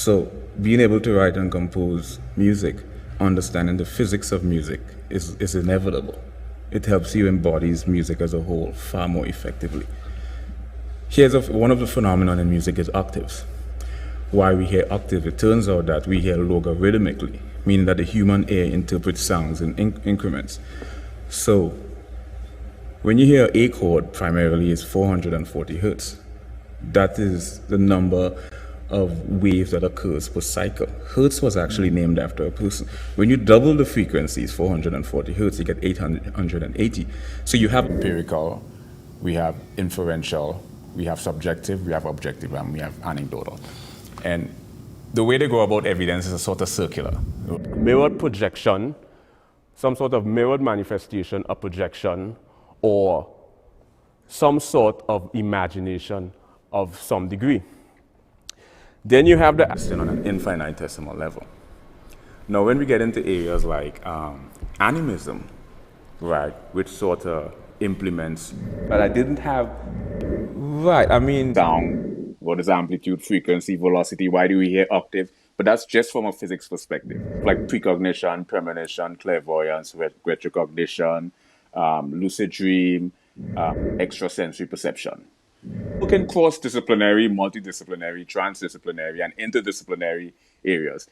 So being able to write and compose music, understanding the physics of music is inevitable. It helps you embody music as a whole far more effectively. One of the phenomena in music is octaves. Why we hear octave, it turns out that we hear logarithmically, meaning that the human ear interprets sounds in increments. So when you hear A chord, primarily is 440 hertz. That is the number of waves that occurs per cycle. Hertz was actually named after a person. When you double the frequencies, 440 hertz, you get 880. So you have empirical, we have inferential, we have subjective, we have objective, and we have anecdotal. And the way they go about evidence is a sort of circular. Mirrored projection, some sort of mirrored manifestation of projection, or some sort of imagination of some degree. Then you have the on an infinitesimal level. Now, when we get into areas like animism, right, which sort of implements, but I didn't have, right, I mean, sound, what is amplitude, frequency, velocity, why do we hear octave? But that's just from a physics perspective, like precognition, premonition, clairvoyance, retrocognition, lucid dream, extrasensory perception. Looking cross-disciplinary, multidisciplinary, transdisciplinary, and interdisciplinary areas.